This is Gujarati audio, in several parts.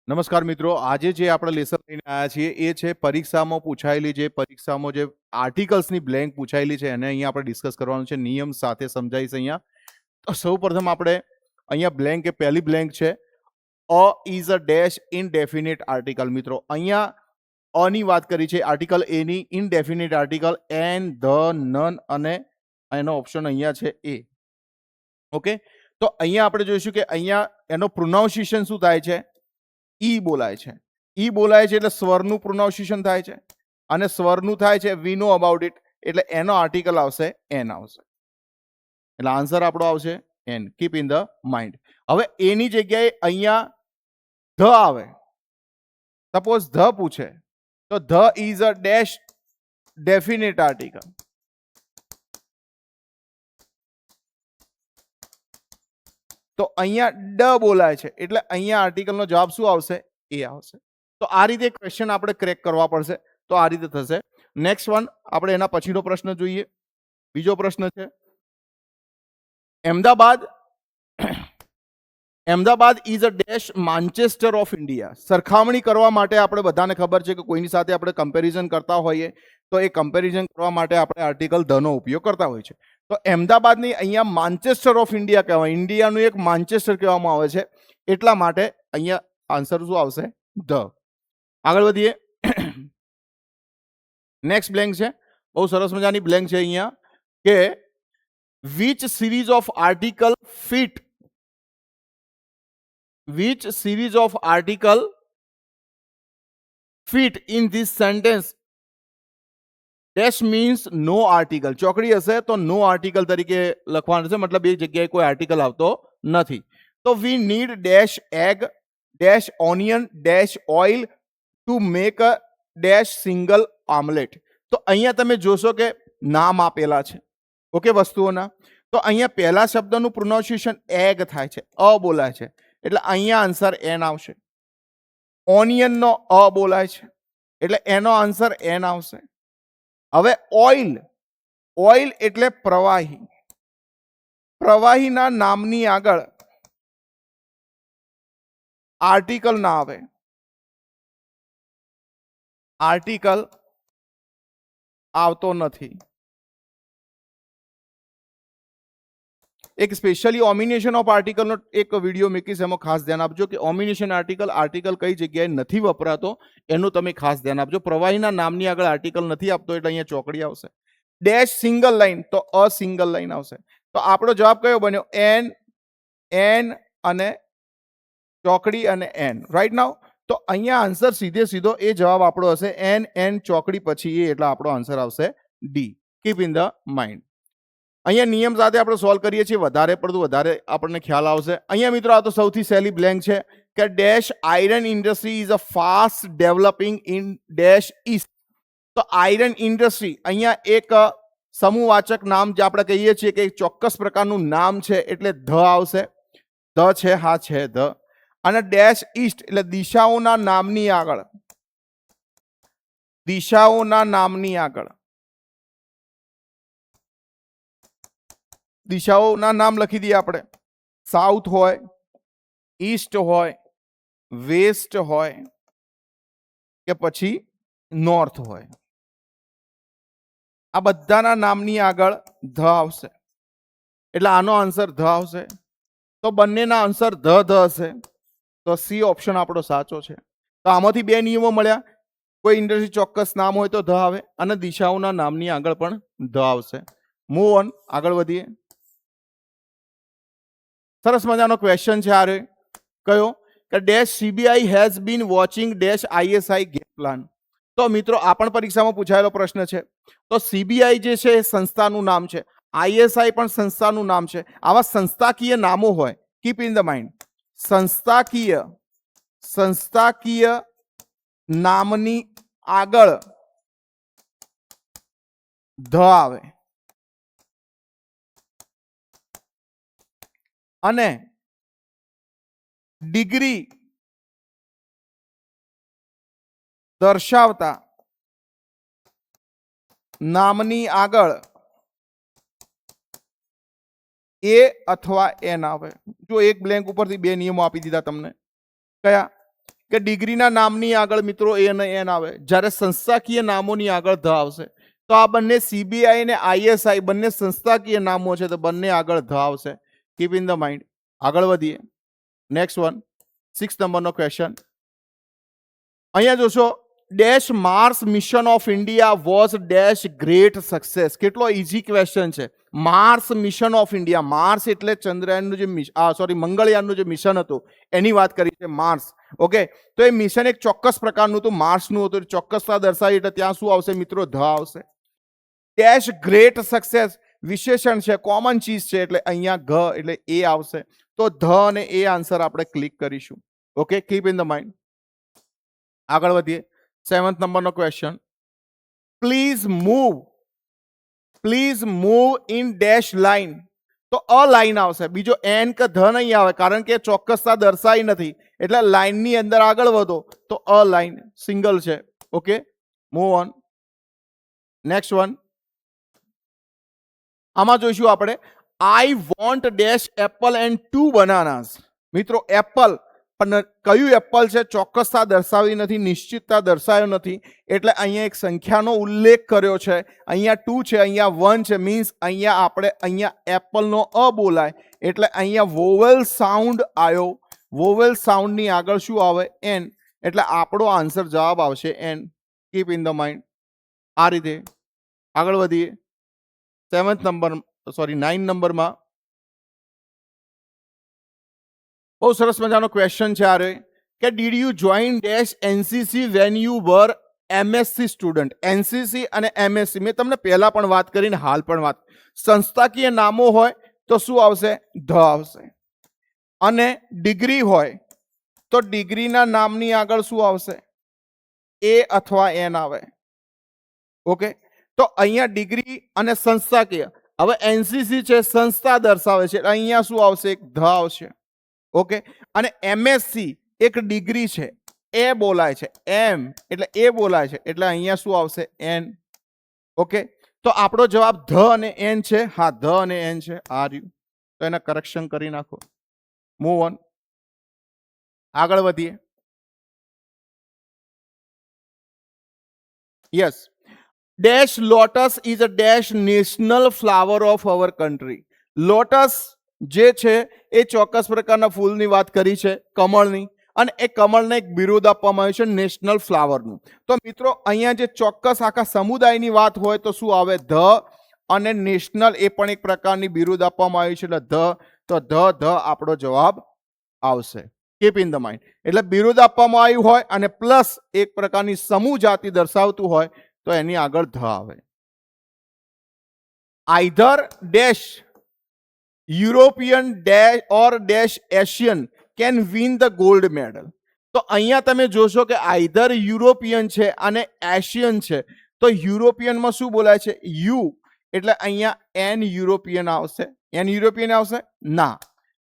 નમસ્કાર મિત્રો, આજે જે આપણે લેસન લઈને આવ્યા છીએ એ છે પરીક્ષામાં પૂછાયેલી જે આર્ટિકલ્સની બ્લેન્ક પૂછાયેલી છે એને અહીંયા આપણે ડિસ્કસ કરવાનું છે. નિયમ સાથે સમજાવીશ અહીંયા. તો સૌપ્રથમ આપણે અહીંયા બ્લેન્ક એ પહેલી બ્લેન્ક છે. A is a dash indefinite article. મિત્રો અહીંયા અની વાત કરી છે, આર્ટિકલ એની. Indefinite article an, the, none અને એનો ઓપ્શન અહીંયા છે એ. ઓકે, તો અહીંયા આપણે જોઈશું કે અહીંયા એનો પ્રોનાઉન્સિએશન શું થાય છે. ઈ બોલાય છે. ઈ બોલાય છે એટલે સ્વરનું પ્રોનાઉન્સિએશન થાય છે, અને સ્વરનું થાય છે વી નો અબાઉટ ઇટ, એટલે એનો આર્ટિકલ આવશે એન આવશે. એટલે આન્સર આપણો આવશે an. Keep in the mind. હવે એની જગ્યાએ અહીંયા ધ આવે. સપોઝ ધ પૂછે તો the is a dash definite article. તો અહીંયા ડ બોલાય છે એટલે અહીંયા આર્ટિકલનો જવાબ શું આવશે? એ આવશે. તો આ રીતે ક્વેશ્ચન આપણે ક્રેક કરવા પડશે. તો આ રીતે થશે. નેક્સ્ટ વન આપણે એના પછીનો પ્રશ્ન જોઈએ. બીજો પ્રશ્ન છે Ahmedabad is a dash Manchester of India. સરખામણી કરવા માટે આપણે બધાને ખબર છે કે કોઈની સાથે આપણે કમ્પેરિઝન કરતા હોઈએ તો એ કમ્પેરિઝન કરવા માટે આપણે આર્ટિકલ ધનો ઉપયોગ કરતા હોઈએ છીએ. તો અમદાવાદની અહીંયા માન્ચેસ્ટર ઓફ ઇન્ડિયા કહેવાય, ઇન્ડિયાનું એક માન્ચેસ્ટર કહેવામાં આવે છે. એટલા માટે અહીંયા આન્સર શું આવશે? ધ. આગળ વધીએ. નેક્સ્ટ બ્લેન્ક છે, બહુ સરસ મજાની બ્લેન્ક છે અહીંયા કે which series of article fit in this sentence dash means no article. ચોકડી હશે તો નો આર્ટિકલ તરીકે લખવાનું છે, મતલબ એ જગ્યાએ કોઈ આર્ટિકલ આવતો નથી. તો we need dash egg dash onion dash oil to make a dash single omelette. તો અહીંયા તમે જોશો કે નામ આપેલા છે, ઓકે, વસ્તુઓના. તો અહીંયા પહેલા શબ્દનું પ્રોનાઉન્સિએશન એગ થાય છે, અ બોલાય છે, એટલે અહીંયા આન્સર એન આવશે. ઓનિયનનો અ બોલાય છે એટલે એનો આન્સર એન આવશે. હવે ઓઇલ એટલે પ્રવાહી. પ્રવાહીના નામની આગળ આર્ટિકલ ના આવે. આર્ટિકલ આવતો નથી. એક સ્પેશિયલી ઓમિનેશન ઓફ આર્ટિકલનો એક વિડીયો મૂકીશ, એમાં ખાસ ધ્યાન આપજો કે ઓમિનેશન આર્ટિકલ કઈ જગ્યાએ નથી વપરાતો એનું તમે ખાસ ધ્યાન આપજો. પ્રવાહીના નામની આગળ આર્ટિકલ નથી આપતો એટલે અહીંયા ચોકડી આવશે. ડેશ સિંગલ લાઈન તો અ સિંગલ લાઈન આવશે. તો આપણો જવાબ કયો બન્યો? એન અને ચોકડી અને એન. રાઈટ નાઉ તો અહીંયા આન્સર સીધો એ જવાબ આપણો હશે એન ચોકડી પછી એ, એટલે આપણો આન્સર આવશે D. Keep in the mind. અહીંયા નિયમ સાથે આપણે સોલ્વ કરીએ છીએ, વધારે આપણને ખ્યાલ આવશે. અહીંયા મિત્રો આ તો સૌથી સહેલી બ્લેન્ક છે કે dash iron industry is a fast developing in dash East. તો આયરન ઇન્ડસ્ટ્રી અહીંયા એક સમૂહવાચક નામ જે આપણે કહીએ છીએ કે એક ચોક્કસ પ્રકારનું નામ છે એટલે ધ આવશે. ધ છે, હા છે ધ. અને ડેશ ઈસ્ટ એટલે દિશાઓના નામની આગળ દિશાઓના નામ લખી દઈએ આપણે. સાઉથ હોય, ઈસ્ટ હોય, વેસ્ટ હોય કે પછી નોર્થ હોય, આ બધાના નામની આગળ ધ આવશે એટલે આનો આન્સર ધ આવશે. તો બંનેના આન્સર ધ હશે. તો સી ઓપ્શન આપણો સાચો છે. તો આમાંથી બે નિયમો મળ્યા. કોઈ ઇન્ડસ્ટ્રી ચોક્કસ નામ હોય તો ધ આવે અને દિશાઓના નામની આગળ પણ ધ આવશે. મૂવ ઓન, આગળ વધીએ. સરસ મજાનો ક્વેશ્ચન છે આ કયો કે dash CBI has been watching dash ISI game plan. તો મિત્રો આ પણ પરીક્ષામાં પૂછાયેલો પ્રશ્ન છે. તો સીબીઆઈ જે છે એ સંસ્થાનું નામ છે, આઈએસઆઈ પણ સંસ્થાનું નામ છે. આવા સંસ્થાકીય નામો હોય, કીપ ઇન ધ માઇન્ડ. સંસ્થાકીય નામની આગળ ધ આવે અને ડિગ્રી દર્શાવતા નામની આગળ એ અથવા એન આવે. જો એક બ્લેન્ક ઉપરથી બે નિયમો આપી દીધા તમને. કયા? કે ડિગ્રીના નામની આગળ મિત્રો એ અને એન આવે, જ્યારે સંસ્થાકીય નામોની આગળ ધ આવશે. તો આ બંને સીબીઆઈ ને આઈએસઆઈ બંને સંસ્થાકીય નામો છે, તો બંને આગળ ધ આવશે. Keep in the mind. આગળ વધીએ. નેક્સ્ટ વન, 6 નંબરનો ક્વેશ્ચન. અહીંયા જોશો, dash Mars mission of India was dash great success. કેટલો ઇઝી ક્વેશ્ચન છે. Mars mission of India, Mars એટલે ચંદ્રયાનનું જે મંગળયાનનું જે મિશન હતું એની વાત કરી છે, માર્સ. ઓકે, તો એ મિશન એક ચોક્કસ પ્રકારનું હતું, માર્સનું હતું. ચોક્કસતા દર્શાવી એટલે ત્યાં શું આવશે મિત્રો? ધ આવશે. ડેશ ગ્રેટ સક્સેસ વિશેષણ છે, કોમન ચીજ છે, એટલે અહીંયા ઘ એટલે એ આવશે. તો ધ અને એ આન્સર આપણે ક્લિક કરીશું. Okay, keep in the mind. આગળ વધીએ. 7th નંબરનો question. Please move in dash line. તો અ લાઇન આવશે, બીજો એન કે ધ નહીં આવે, કારણ કે ચોક્કસતા દર્શાવી નથી, એટલે લાઇનની અંદર આગળ વધો તો અ લાઇન સિંગલ છે. Okay, move on. Next one. આમાં જોઈશું આપણે, I want dash Apple and 2 બનાનાસ. મિત્રો એપલ, પણ કયું એપલ છે ચોક્કસતા દર્શાવી નથી, નિશ્ચિતતા દર્શાવ્યો નથી, એટલે અહીંયા એક સંખ્યાનો ઉલ્લેખ કર્યો છે. અહીંયા 2 છે, અહીંયા 1 છે, મીન્સ અહીંયા એપલનો અ બોલાય, એટલે અહીંયા વોવેલ સાઉન્ડ આવ્યો. વોવેલ સાઉન્ડની આગળ શું આવે? એન, એટલે આપણો આન્સર જવાબ આવશે an. Keep in the mind. આ રીતે આગળ વધીએ. 9 નંબરમાં બહુ સરસ મજાનો ક્વેશ્ચન છે આ કે did you join dash NCC when you var MSc student. NCC અને એમએસસી મેં તમને પહેલા પણ વાત કરીને હાલ પણ વાત. સંસ્થાકીય નામો હોય તો શું આવશે? ધ આવશે. અને ડિગ્રી હોય તો ડિગ્રીના નામની આગળ શું આવશે? એ અથવા એન આવે. ઓકે, તો અહીંયા ડિગ્રી અને સંસ્થાકીય. હવે એનસીસી છે, સંસ્થા દર્શાવે છે, અહીંયા શું આવશે? એક ધ આવશે. ઓકે, અને એમએસસી એક ડિગ્રી છે, એ બોલાય છે, એમ એટલે એ બોલાય છે, એટલે અહીંયા શું આવશે? એન. ઓકે, તો આપણો જવાબ ધ અને એન છે. હા, ધ અને એન છે. આ રહ્યું, તો એને કરેક્શન કરી નાખો. Move on. આગળ વધીએ. Yes, dash lotus is a dash national flower of our country. Lotus જે છે એ ચોક્કસ પ્રકારના ફૂલની વાત કરી છે, કમળની, અને એ કમળને એક બિરુદ આપવામાં આવ્યું છે નેશનલ ફ્લાવરનું. તો મિત્રો અહીંયા જે ચોક્કસ આખા સમુદાયની વાત હોય તો શું આવે? ધ. અને નેશનલ એ પણ એક પ્રકારની બિરુદ આપવામાં આવી છે, એટલે ધ. તો ધ આપણો જવાબ આવશે. Keep in the mind. એટલે બિરુદ આપવામાં આવ્યું હોય અને પ્લસ એક પ્રકારની સમૂહ જાતિ દર્શાવતું હોય તો એની આગળ ધ આવે. Either dash European dash or dash Asian can win the gold medal. તો અહીંયા તમે જોશો કે આઈધર યુરોપિયન છે અને એશિયન છે. તો યુરોપિયનમાં શું બોલાય છે? યુ, એટલે અહીંયા એન યુરોપિયન આવશે. એન યુરોપિયન આવશે? ના,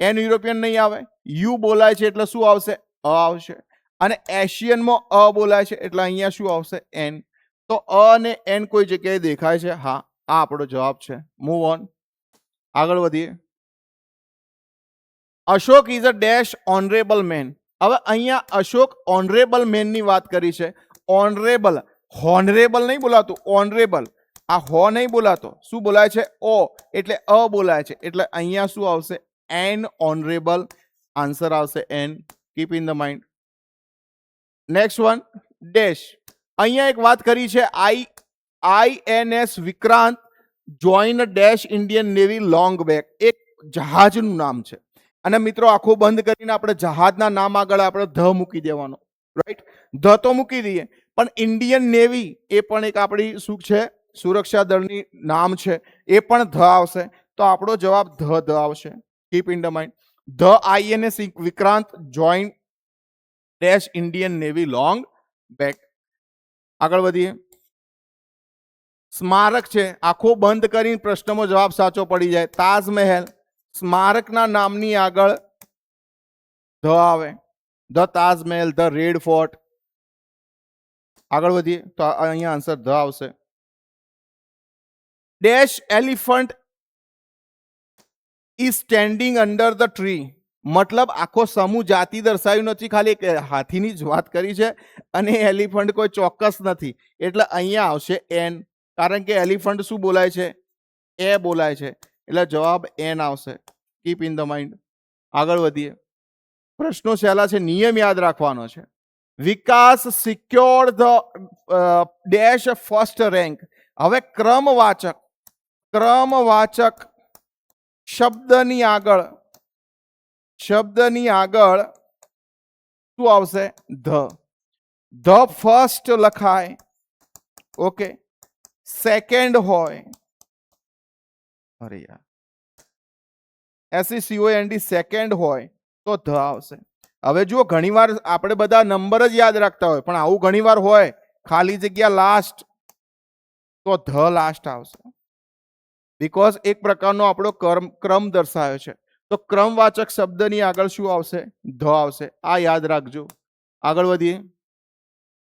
એન યુરોપિયન નહીં આવે. યુ બોલાય છે એટલે શું આવશે? અ આવશે. અને એશિયનમાં અ બોલાય છે એટલે અહીંયા શું આવશે? એન. તો અ અને એન કોઈ જગ્યાએ દેખાય છે? હા, આ આપણો જવાબ છે. Move on. આગળ વધીએ. Ashok is a dash honourable man. હવે અહીંયા અશોક ઓનરેબલ મેનની વાત કરી છે. ઓનરેબલ, હોનરેબલ નહીં બોલાતું, ઓનરેબલ. આ હો નહીં બોલાતો, શું બોલાય છે? ઓ, એટલે અ બોલાય છે, એટલે અહીંયા શું આવશે? An honourable. આન્સર આવશે an. Keep in the mind. Next one, dash. અહીંયા એક વાત કરી છે, INS Vikrant join dash Indian navy long back. એક જહાજનું નામ છે. અને મિત્રો આખું બંધ કરીને આપણે જહાજના નામ આગળ આપણે ધ મૂકી દેવાનો, રાઈટ? ધ તો મૂકી દઈએ, પણ ઇન્ડિયન નેવી એ પણ એક આપણી શું છે? સુરક્ષા દળની નામ છે, એ પણ ધ આવશે. તો આપણો જવાબ ધ આવશે. Keep in the mind. The INS Vikrant join dash Indian navy long back. આગળ વધીએ. સ્મારક છે, આખો બંધ કરીને પ્રશ્નમાં જવાબ સાચો પડી જાય. તાજમહેલ, સ્મારકના નામની આગળ ધ આવે. The Taj Mahal, the red fort. આગળ વધીએ તો અહીંયા આન્સર ધ આવશે. Dash elephant is standing under the tree. મતલબ આખો સમૂહ જાતિ દર્શાવ્યું નથી, ખાલી એક હાથીની જ વાત કરી છે અને એલિફન્ટ કોઈ ચોક્કસ નથી, એટલે અહીંયા આવશે એન, કારણ કે એલિફન્ટ શું બોલાય છે? એ બોલાય છે, એટલે જવાબ એન આવશે. Keep in the mind. આગળ વધીએ. પ્રશ્નો સહેલા છે, નિયમ યાદ રાખવાનો છે. Vikas secure the dash first rank. હવે ક્રમવાચક શબ્દની આગળ શું આવશે? ધ ફર્સ્ટ લખાય. ઓકે, સેકન્ડ હોય, અરે યાર, SECOND સેકન્ડ હોય તો ધ આવશે. હવે જુઓ, ઘણીવાર આપણે બધા નંબર જ યાદ રાખતા હોય, પણ આવું ઘણીવાર હોય, ખાલી જગ્યા લાસ્ટ, તો ધ લાસ્ટ આવશે. બીકોઝ એક પ્રકારનો આપણો ક્રમ દર્શાવ્યો છે. તો ક્રમવાચક શબ્દની આગળ શું આવશે? ધ આવશે. આ યાદ રાખજો. આગળ વધીએ.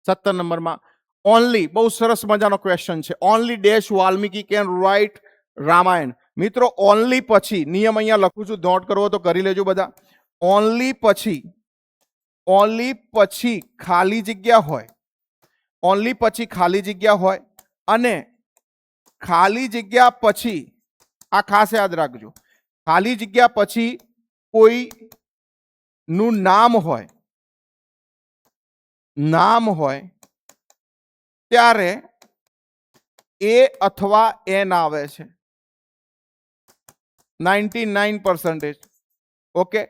17 નંબરમાં ઓનલી, બહુ સરસ મજાનો ક્વેશ્ચન છે. Only dash Valmiki can write Ramayana. મિત્રો, ઓનલી પછી, નિયમ અહીંયા લખું છું, નોટ કરવો તો કરી લેજો બધા. ઓનલી પછી ખાલી જગ્યા હોય, ઓનલી પછી ખાલી જગ્યા હોય, અને ખાલી જગ્યા પછી, આ ખાસ યાદ રાખજો, ખાલી જગ્યા પછી કોઈ નું નામ હોય ત્યારે એ અથવા એન આવે છે. 99%. ઓકે,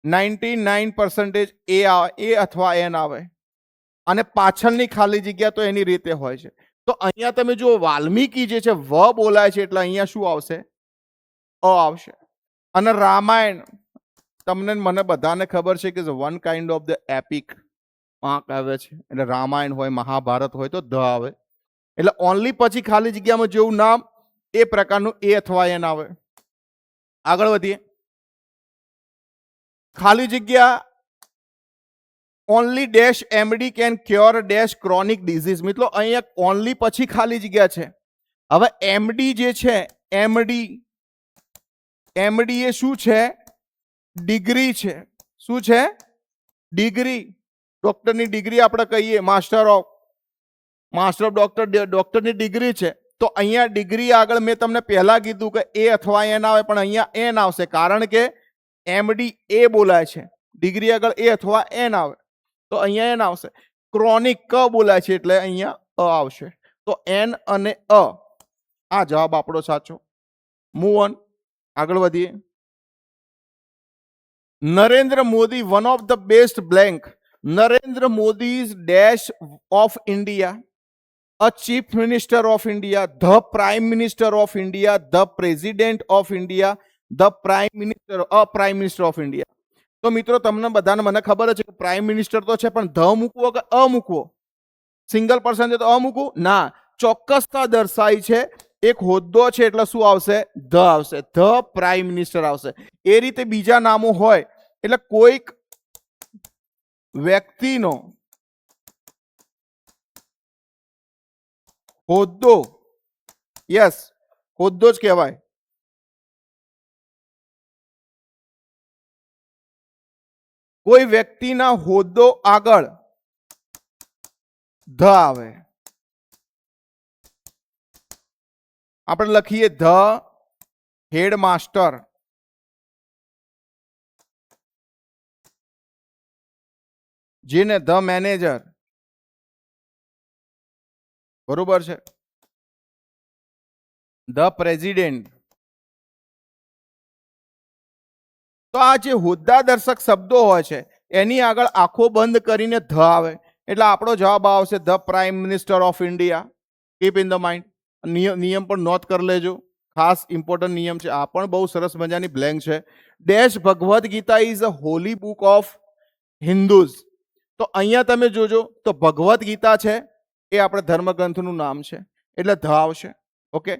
99% એ અથવા એન આવે, અને પાછળની ખાલી જગ્યા તો એની રીતે હોય છે. તો અહીંયા તમે જો વાલ્મીકી જે છે વ બોલાય છે, એટલે અહીંયા શું આવશે? અ આવશે. અને રામાયણ, તમને મને બધાને ખબર છે કે one kind of the EPIC આવે છે, એટલે રામાયણ હોય, મહાભારત હોય તો ધ આવે. એટલે ઓનલી પછી ખાલી જગ્યામાં જેવું નામ એ પ્રકારનું એ અથવા એન આવે. આગળ વધીએ. ખાલી જગ્યા only dash MD can cure dash chronic disease. મિત્રો, અહીંયા ઓનલી પછી ખાલી જગ્યા છે. હવે એમડી જે છે, એમડી એ શું છે? ડિગ્રી છે. શું છે? ડિગ્રી. ડોક્ટરની ડિગ્રી આપણે કહીએ માસ્ટર ઓફ ડોક્ટરની ડિગ્રી છે. તો અહીંયા ડિગ્રી આગળ મેં તમને પહેલા કીધું કે એ અથવા એન આવે, પણ અહીંયા એન આવશે, કારણ કે એમડી એ બોલાય છે, ડિગ્રી આગળ એ અથવા એન આવે, તો અહીંયા એન આવશે. ક્રોનિક ક બોલાય છે, એટલે અહીંયા અ આવશે. તો એન અને અ, આ જવાબ આપણો સાચો. મૂવ ઓન, આગળ વધીએ. Narendra Modi one of the best blank. Narendra Modi is dash of India, a chief minister of India, the prime minister of India, the president of India, the prime minister of India. તો મિત્રો, તમને બધાને મને ખબર છે કે પ્રાઇમ મિનિસ્ટર તો છે, પણ ધ મૂકવો કે અ મૂકવો? સિંગલ પર્સન છે તો અ મૂકવું ના, ચોક્કસતા દર્શાવી છે, એક હોદ્દો છે, એટલે શું આવશે? ધ આવશે. ધ પ્રાઇમ મિનિસ્ટર આવશે. એ રીતે બીજા નામો હોય, એટલે કોઈક વ્યક્તિનો હોદ્દો, યસ, હોદ્દો જ કહેવાય. કોઈ વ્યક્તિના હોદ્દો આગળ ધ આવે. આપણે લખીએ ધ હેડમાસ્ટર, જેને ધ મેનેજર, બરોબર છે, ધ પ્રેસિડેન્ટ. તો આ જે હોદ્દા દર્શક શબ્દો હોય છે, એની આગળ આંખો બંધ કરીને ધ આવે, એટલે આપણો જવાબ આવશે the prime minister of India. Keep in the mind. નિયમ પણ નોટ કરી લેજો, ખાસ ઇમ્પોર્ટન્ટ નિયમ છે. આ પણ બહુ સરસ મજાની બ્લેન્ક છે. Dash Bhagavad Gita is a holy book of Hindus. તો અહીંયા તમે જોજો તો ભગવદ્ ગીતા છે, એ આપણે ધર્મગ્રંથનું નામ છે, એટલે ધ આવશે. Okay,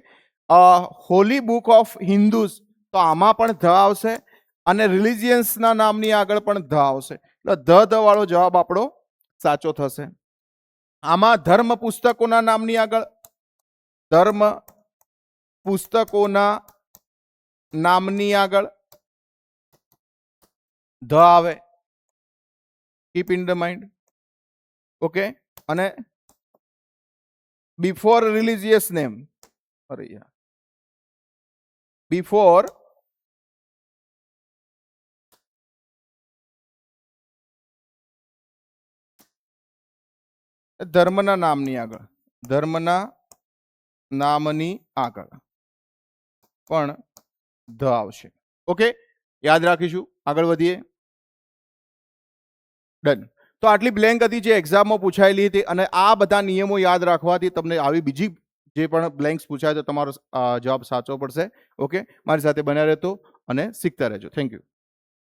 Holi book of Hindus, તો આમાં પણ ધ આવશે, અને રિલિજિયન્સના નામની આગળ પણ ધ આવશે, એટલે ધ વાળો જવાબ આપણો સાચો થશે. આમાં ધર્મ પુસ્તકોના નામની આગળ, ધર્મ પુસ્તકોના નામની આગળ ધ આવે, keep in the mind. Okay, અને બિફોર રિલિજિયસ નેમ, અરે યાર, બિફોર ધર્મના નામની આગળ, ધર્મના નામની આગળ પણ ધ આવશે. ઓકે, યાદ રાખીશું. આગળ વધીએ. ડન. તો આટલી બ્લેન્ક હતી જે એક્ઝામમાં પૂછાયેલી હતી, અને આ બધા નિયમો યાદ રાખવાથી તમને આવી બીજી જે પણ બ્લેન્ક્સ પૂછાય તો તમારો જવાબ સાચો પડશે. ઓકે, મારી સાથે બન્યા રહેતો અને શીખતા રહેજો. Thank you.